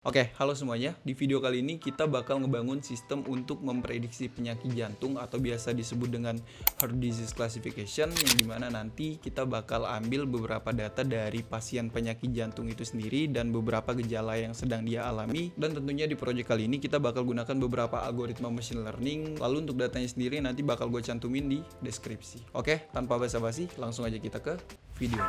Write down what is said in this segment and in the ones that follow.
Oke, halo semuanya. Di video kali ini kita bakal ngebangun sistem untuk memprediksi penyakit jantung atau biasa disebut dengan heart disease classification, yang dimana nanti kita bakal ambil beberapa data dari pasien penyakit jantung itu sendiri dan beberapa gejala yang sedang dia alami. Dan tentunya di project kali ini kita bakal gunakan beberapa algoritma machine learning. Lalu untuk datanya sendiri nanti bakal gue cantumin di deskripsi. Oke, tanpa basa-basi langsung aja kita ke video.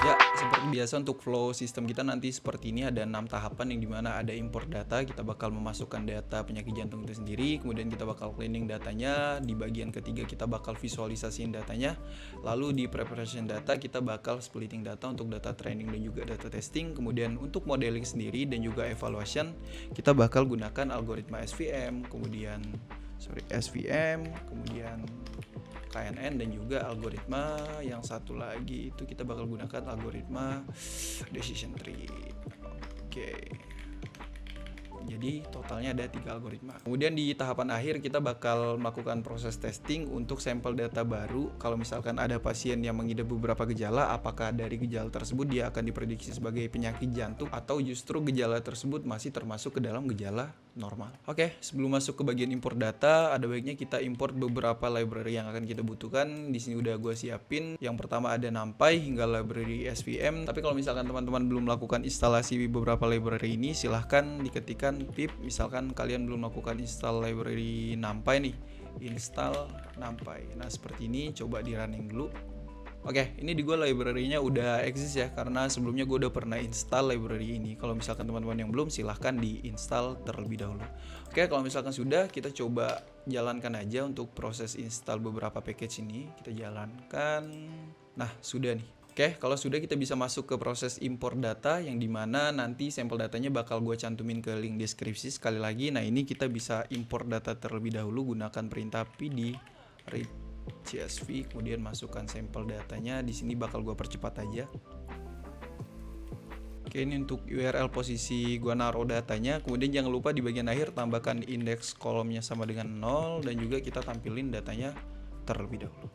Ya, seperti biasa untuk flow sistem kita nanti seperti ini, ada 6 tahapan yang dimana ada import data, kita bakal memasukkan data penyakit jantung itu sendiri, kemudian kita bakal cleaning datanya, di bagian ketiga kita bakal visualisasiin datanya, lalu di preparation data kita bakal splitting data untuk data training dan juga data testing, kemudian untuk modeling sendiri dan juga evaluation kita bakal gunakan algoritma SVM, kemudian KNN dan juga algoritma yang satu lagi itu kita bakal gunakan algoritma decision tree. Oke. Jadi totalnya ada 3 algoritma. Kemudian di tahapan akhir kita bakal melakukan proses testing untuk sampel data baru. Kalau misalkan ada pasien yang mengidap beberapa gejala, apakah dari gejala tersebut dia akan diprediksi sebagai penyakit jantung atau justru gejala tersebut masih termasuk ke dalam gejala normal. Oke, sebelum masuk ke bagian import data, ada baiknya kita import beberapa library yang akan kita butuhkan. Di sini udah gue siapin. Yang pertama ada NumPy hingga library SVM. Tapi kalau misalkan teman-teman belum melakukan instalasi beberapa library ini, silahkan diketikkan pip. Misalkan kalian belum melakukan install library NumPy nih, install NumPy. Nah seperti ini, coba di running dulu. Oke, ini di gue library-nya udah exist ya, karena sebelumnya gue udah pernah install library ini. Kalau misalkan teman-teman yang belum, silahkan di-install terlebih dahulu. Oke, kalau misalkan sudah, kita coba jalankan aja untuk proses install beberapa package ini. Kita jalankan. Nah, sudah nih. Oke, kalau sudah kita bisa masuk ke proses import data, yang dimana nanti sampel datanya bakal gue cantumin ke link deskripsi sekali lagi. Nah, ini kita bisa import data terlebih dahulu gunakan perintah pd read CSV, kemudian masukkan sampel datanya. Di sini bakal gue percepat aja. Oke, ini untuk URL posisi gue naruh datanya. Kemudian jangan lupa di bagian akhir tambahkan indeks kolomnya sama dengan 0 dan juga kita tampilin datanya terlebih dahulu.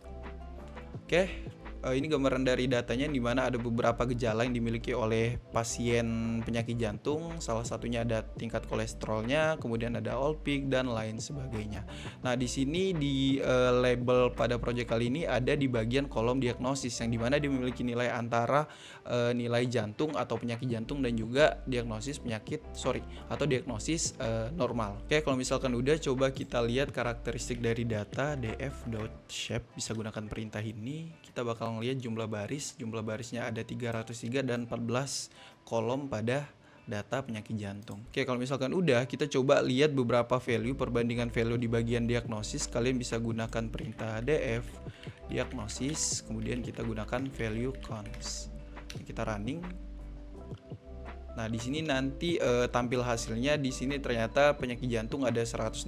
Oke. Ini gambaran dari datanya, di mana ada beberapa gejala yang dimiliki oleh pasien penyakit jantung. Salah satunya ada tingkat kolesterolnya, kemudian ada all peak dan lain sebagainya. Nah, di sini di label pada project kali ini ada di bagian kolom diagnosis, yang dimana dia memiliki nilai antara nilai jantung atau penyakit jantung dan juga diagnosis diagnosis normal. Oke, kalau misalkan udah, coba kita lihat karakteristik dari data df.shape. Bisa gunakan perintah ini. Kita bakal ngelihat jumlah barisnya ada 303 dan 14 kolom pada data penyakit jantung. Oke, kalau misalkan udah, kita coba lihat beberapa value, perbandingan value di bagian diagnosis. Kalian bisa gunakan perintah df diagnosis, kemudian kita gunakan value counts. Kita running. Nah, di sini nanti tampil hasilnya. Di sini ternyata penyakit jantung ada 165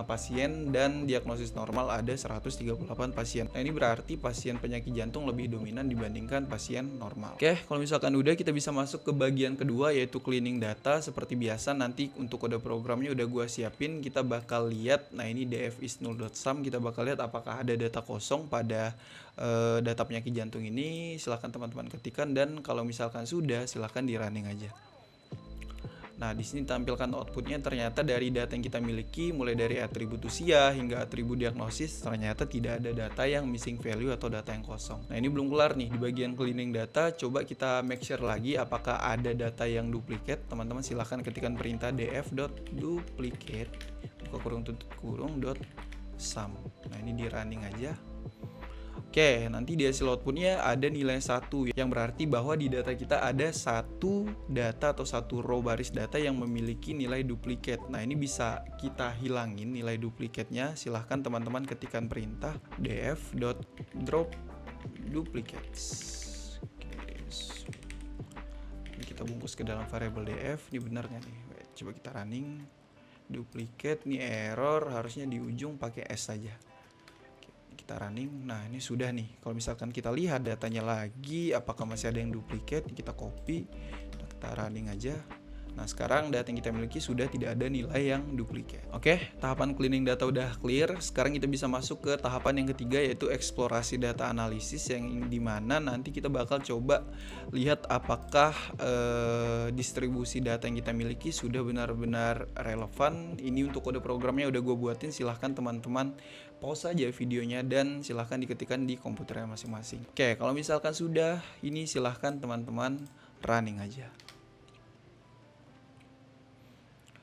pasien dan diagnosis normal ada 138 pasien. Nah, ini berarti pasien penyakit jantung lebih dominan dibandingkan pasien normal. Oke, kalau misalkan udah, kita bisa masuk ke bagian kedua, yaitu cleaning data. Seperti biasa, nanti untuk kode programnya udah gua siapin. Kita bakal lihat, nah ini df is null.sum, kita bakal lihat apakah ada data kosong pada data penyakit jantung ini. Silahkan teman-teman ketikkan, dan kalau misalkan sudah, silahkan di running aja. Nah, di sini tampilkan outputnya. Ternyata dari data yang kita miliki, mulai dari atribut usia hingga atribut diagnosis, ternyata tidak ada data yang missing value atau data yang kosong. Nah, ini belum kelar nih. Di bagian cleaning data, coba kita make sure lagi apakah ada data yang duplicate. Teman-teman silahkan ketikkan perintah df.duplicate (sum). Nah, ini di running aja. Oke, nanti di hasil outputnya ada nilai 1, yang berarti bahwa di data kita ada satu data atau satu row baris data yang memiliki nilai duplikat. Nah, ini bisa kita hilangin nilai duplikatnya. Silahkan teman-teman ketikkan perintah df.drop duplicates. Ini kita bungkus ke dalam variabel df. Ini benar nggak nih? Coba kita running. Duplicate, ini error, harusnya di ujung pakai s saja. Kita running. Nah, ini sudah nih. Kalau misalkan kita lihat datanya lagi, apakah masih ada yang duplikat, kita copy, kita running aja. Nah, sekarang data yang kita miliki sudah tidak ada nilai yang duplikat. Oke, tahapan cleaning data udah clear. Sekarang kita bisa masuk ke tahapan yang ketiga, yaitu eksplorasi data analisis, yang dimana nanti kita bakal coba lihat apakah distribusi data yang kita miliki sudah benar-benar relevan. Ini untuk kode programnya udah gue buatin, silahkan teman-teman pause aja videonya dan silahkan diketikkan di komputernya masing-masing. Oke, kalau misalkan sudah, ini silahkan teman-teman running aja.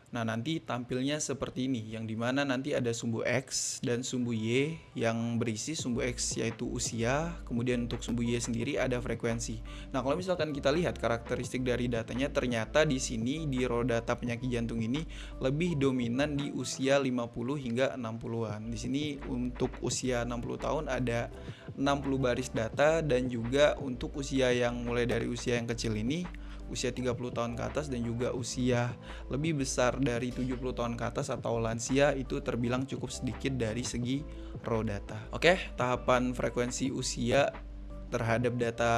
Nah, nanti tampilnya seperti ini, yang dimana nanti ada sumbu X dan sumbu Y yang berisi sumbu X yaitu usia, kemudian untuk sumbu Y sendiri ada frekuensi. Nah, kalau misalkan kita lihat karakteristik dari datanya, ternyata di sini di row data penyakit jantung ini lebih dominan di usia 50 hingga 60-an. Di sini untuk usia 60 tahun ada 60 baris data, dan juga untuk usia yang mulai dari usia yang kecil ini, usia 30 tahun ke atas, dan juga usia lebih besar dari 70 tahun ke atas atau lansia, itu terbilang cukup sedikit dari segi raw data. Oke, tahapan frekuensi usia terhadap data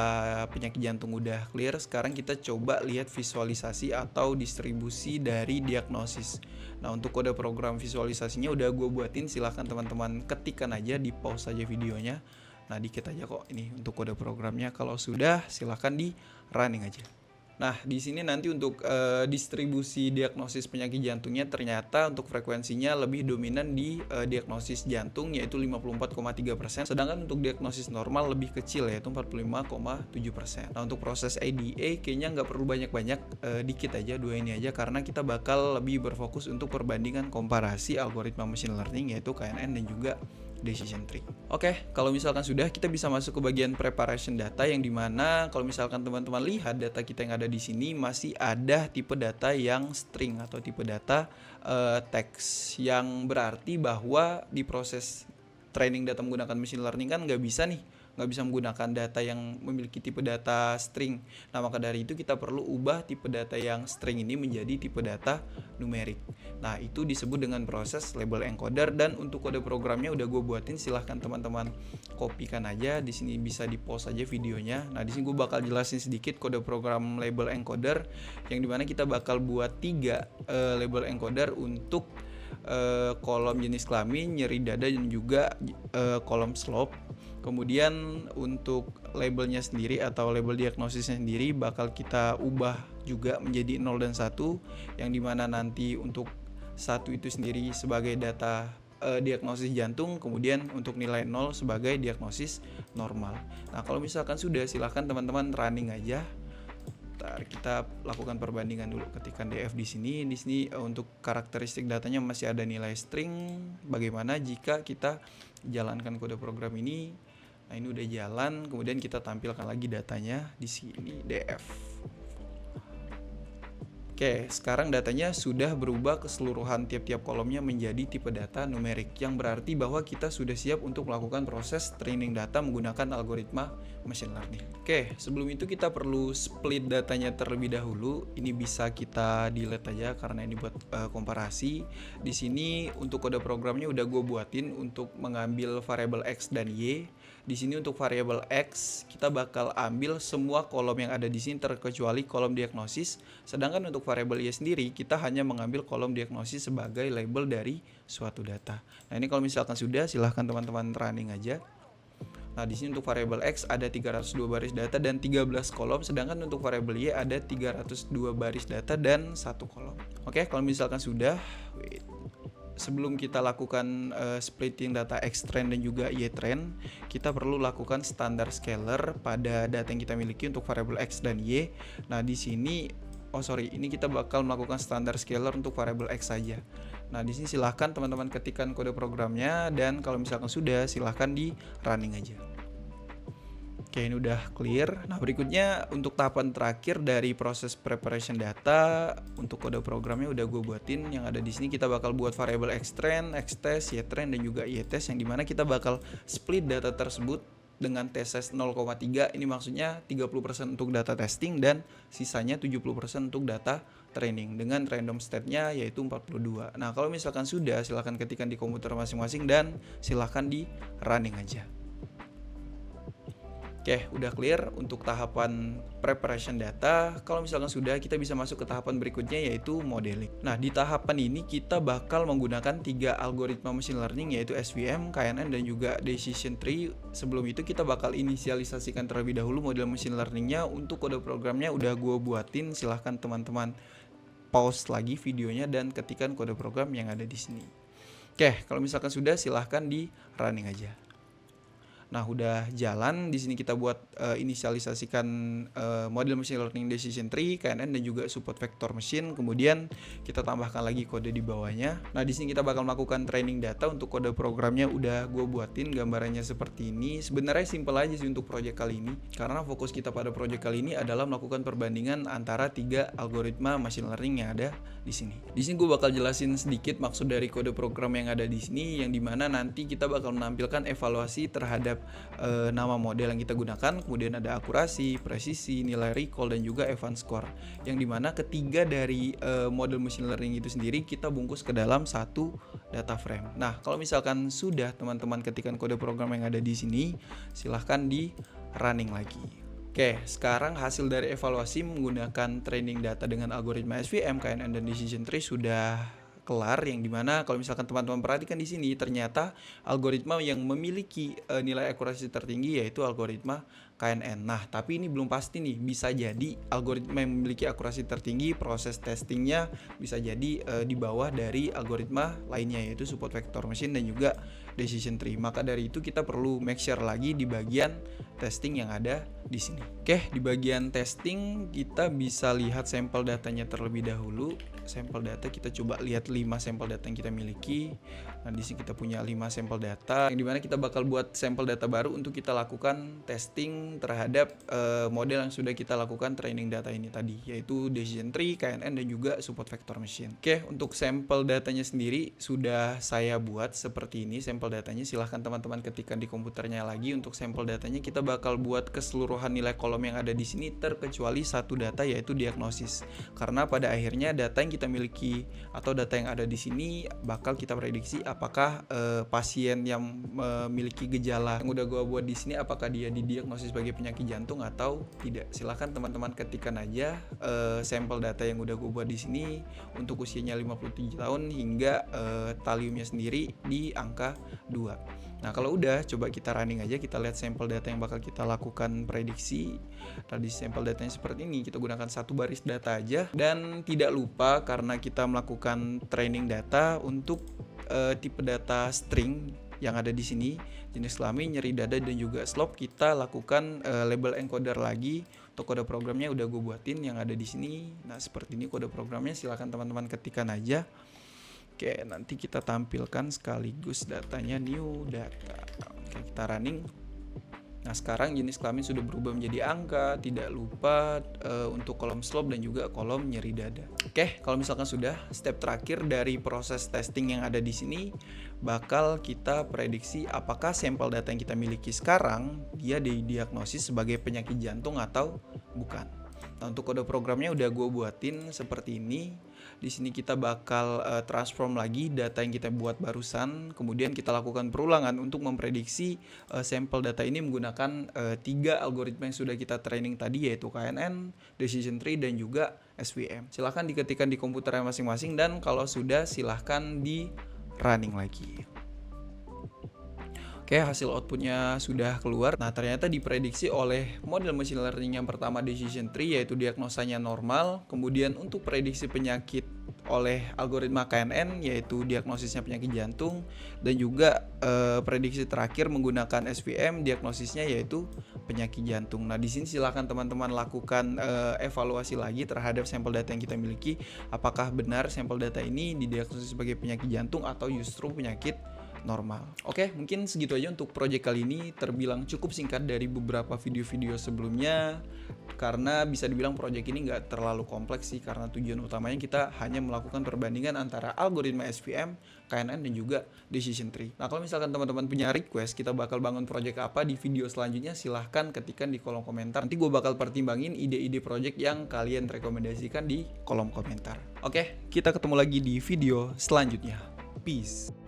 penyakit jantung udah clear. Sekarang kita coba lihat visualisasi atau distribusi dari diagnosis. Nah, untuk kode program visualisasinya udah gue buatin, silahkan teman-teman ketikkan aja, di pause aja videonya. Nah, dikit aja kok ini untuk kode programnya. Kalau sudah, silahkan di running aja. Nah, di sini nanti untuk distribusi diagnosis penyakit jantungnya, ternyata untuk frekuensinya lebih dominan di diagnosis jantung, yaitu 54,3%, sedangkan untuk diagnosis normal lebih kecil, yaitu 45,7%. Nah, untuk proses ADA kayaknya nggak perlu banyak-banyak, dikit aja, dua ini aja, karena kita bakal lebih berfokus untuk perbandingan komparasi algoritma machine learning, yaitu KNN dan juga decision tree. Oke, kalau misalkan sudah, kita bisa masuk ke bagian preparation data, yang dimana kalau misalkan teman-teman lihat data kita yang ada di sini masih ada tipe data yang string atau tipe data teks, yang berarti bahwa di proses training data menggunakan machine learning kan nggak bisa menggunakan data yang memiliki tipe data string. Nah, maka dari itu kita perlu ubah tipe data yang string ini menjadi tipe data numerik. Nah, itu disebut dengan proses label encoder, dan untuk kode programnya udah gue buatin, silahkan teman-teman kopikan aja. Di sini bisa di pause aja videonya. Nah, di sini gue bakal jelasin sedikit kode program label encoder, yang dimana kita bakal buat 3 label encoder untuk kolom jenis kelamin, nyeri dada, dan juga kolom slope. Kemudian untuk labelnya sendiri atau label diagnosisnya sendiri bakal kita ubah juga menjadi 0 dan 1, yang dimana nanti untuk 1 itu sendiri sebagai data diagnosis jantung, kemudian untuk nilai 0 sebagai diagnosis normal. Nah, kalau misalkan sudah, silahkan teman-teman running aja. Ntar kita lakukan perbandingan dulu, ketikkan df di sini. Di sini untuk karakteristik datanya masih ada nilai string. Bagaimana jika kita jalankan kode program ini? Nah, ini udah jalan, kemudian kita tampilkan lagi datanya di sini, df. Oke, sekarang datanya sudah berubah keseluruhan tiap-tiap kolomnya menjadi tipe data numerik, yang berarti bahwa kita sudah siap untuk melakukan proses training data menggunakan algoritma machine learning. Oke, sebelum itu kita perlu split datanya terlebih dahulu. Ini bisa kita delete aja karena ini buat komparasi. Di sini untuk kode programnya udah gue buatin untuk mengambil variabel X dan Y. Di sini untuk variabel X kita bakal ambil semua kolom yang ada di sini terkecuali kolom diagnosis. Sedangkan untuk variabel Y sendiri kita hanya mengambil kolom diagnosis sebagai label dari suatu data. Nah, ini kalau misalkan sudah, silahkan teman-teman running aja. Nah, di sini untuk variabel X ada 302 baris data dan 13 kolom, sedangkan untuk variabel Y ada 302 baris data dan 1 kolom. Oke, kalau misalkan sudah, sebelum kita lakukan splitting data X trend dan juga Y trend, kita perlu lakukan standar scaler pada data yang kita miliki untuk variabel X dan Y. Nah, di sini ini kita bakal melakukan standar scaler untuk variabel X saja. Nah, di sini silahkan teman-teman ketikkan kode programnya, dan kalau misalkan sudah, silahkan di running aja. Oke, ini udah clear. Nah, berikutnya untuk tahapan terakhir dari proses preparation data, untuk kode programnya udah gue buatin. Yang ada di sini kita bakal buat variabel X trend, X test, Y trend, dan juga Y test, yang dimana kita bakal split data tersebut dengan t-size 0,3. Ini maksudnya 30% untuk data testing dan sisanya 70% untuk data training, dengan random state-nya yaitu 42. Nah, kalau misalkan sudah, silahkan ketikkan di komputer masing-masing dan silahkan di running aja. Oke, udah clear untuk tahapan preparation data. Kalau misalkan sudah, kita bisa masuk ke tahapan berikutnya yaitu modeling. Nah, di tahapan ini kita bakal menggunakan 3 algoritma machine learning yaitu SVM, KNN, dan juga decision tree. Sebelum itu kita bakal inisialisasikan terlebih dahulu model machine learningnya. Untuk kode programnya udah gue buatin, silahkan teman-teman pause lagi videonya dan ketikkan kode program yang ada di sini. Oke, kalau misalkan sudah, silahkan di running aja. Nah, udah jalan. Di sini kita buat inisialisasikan model machine learning decision tree, KNN, dan juga support vector machine. Kemudian kita tambahkan lagi kode di bawahnya. Nah, di sini kita bakal melakukan training data. Untuk kode programnya udah gue buatin gambarannya seperti ini. Sebenarnya simple aja sih untuk project kali ini, karena fokus kita pada project kali ini adalah melakukan perbandingan antara 3 algoritma machine learning yang ada di sini. Di sini gue bakal jelasin sedikit maksud dari kode program yang ada di sini, yang dimana nanti kita bakal menampilkan evaluasi terhadap nama model yang kita gunakan, kemudian ada akurasi, presisi, nilai recall, dan juga advanced score, yang dimana ketiga dari model machine learning itu sendiri kita bungkus ke dalam satu data frame. Nah, kalau misalkan sudah teman-teman ketikkan kode program yang ada di sini, silahkan di running lagi. Oke, sekarang hasil dari evaluasi menggunakan training data dengan algoritma SVM, KNN, dan decision tree sudah kelar, yang dimana kalau misalkan teman-teman perhatikan di sini, ternyata algoritma yang memiliki nilai akurasi tertinggi yaitu algoritma KNN. Nah, tapi ini belum pasti nih, bisa jadi algoritma yang memiliki akurasi tertinggi proses testingnya bisa jadi di bawah dari algoritma lainnya yaitu support vector machine dan juga decision tree. Maka dari itu kita perlu make sure lagi di bagian testing yang ada di sini. Oke, di bagian testing kita bisa lihat sampel datanya terlebih dahulu. Sampel data kita coba lihat 5 sampel data yang kita miliki. Nah, di sini kita punya 5 sampel data, yang dimana kita bakal buat sampel data baru untuk kita lakukan testing terhadap model yang sudah kita lakukan training data ini tadi, yaitu decision tree, KNN, dan juga support vector machine. Oke, untuk sampel datanya sendiri sudah saya buat seperti ini sampel datanya. Silahkan teman-teman ketikkan di komputernya lagi. Untuk sampel datanya kita bakal buat keseluruhan nilai kolom yang ada di sini terkecuali satu data yaitu diagnosis, karena pada akhirnya data yang kita miliki atau data yang ada di sini bakal kita prediksi apakah pasien yang memiliki gejala yang udah gue buat di sini apakah dia didiagnosis sebagai penyakit jantung atau tidak. Silahkan teman-teman ketikkan aja sampel data yang udah gue buat di sini untuk usianya 57 tahun hingga taliumnya sendiri di angka 2. Nah, kalau udah, coba kita running aja, kita lihat sampel data yang bakal kita lakukan prediksi. Tadi sampel datanya seperti ini, kita gunakan satu baris data aja. Dan tidak lupa karena kita melakukan training data untuk tipe data string yang ada di sini, jenis kelamin, nyeri dada, dan juga slope, kita lakukan label encoder lagi. Untuk kode programnya udah gue buatin yang ada di sini. Nah, seperti ini kode programnya, silahkan teman-teman ketikkan aja. Oke, nanti kita tampilkan sekaligus datanya new data. Oke, kita running. Nah, sekarang jenis kelamin sudah berubah menjadi angka. Tidak lupa untuk kolom slope dan juga kolom nyeri dada. Oke, kalau misalkan sudah, step terakhir dari proses testing yang ada di sini bakal kita prediksi apakah sampel data yang kita miliki sekarang dia didiagnosis sebagai penyakit jantung atau bukan. Nah, untuk kode programnya udah gue buatin seperti ini. Di sini kita bakal transform lagi data yang kita buat barusan, kemudian kita lakukan perulangan untuk memprediksi sampel data ini menggunakan 3 algoritma yang sudah kita training tadi, yaitu KNN, decision tree, dan juga SVM. Silahkan diketikkan di komputernya masing-masing, dan kalau sudah silahkan di running lagi. Oke, hasil outputnya sudah keluar. Nah, ternyata diprediksi oleh model machine learning yang pertama decision tree, yaitu diagnosanya normal. Kemudian untuk prediksi penyakit oleh algoritma KNN, yaitu diagnosisnya penyakit jantung. Dan juga prediksi terakhir menggunakan SVM, diagnosisnya yaitu penyakit jantung. Nah, di sini silakan teman-teman lakukan evaluasi lagi terhadap sampel data yang kita miliki. Apakah benar sampel data ini didiagnosis sebagai penyakit jantung atau justru penyakit normal. Oke, mungkin segitu aja untuk project kali ini. Terbilang cukup singkat dari beberapa video-video sebelumnya, karena bisa dibilang project ini nggak terlalu kompleks sih, karena tujuan utamanya kita hanya melakukan perbandingan antara algoritma SVM, KNN, dan juga decision tree. Nah, kalau misalkan teman-teman punya request kita bakal bangun project apa di video selanjutnya, silahkan ketikkan di kolom komentar. Nanti gue bakal pertimbangin ide-ide project yang kalian rekomendasikan di kolom komentar. Oke, kita ketemu lagi di video selanjutnya. Peace.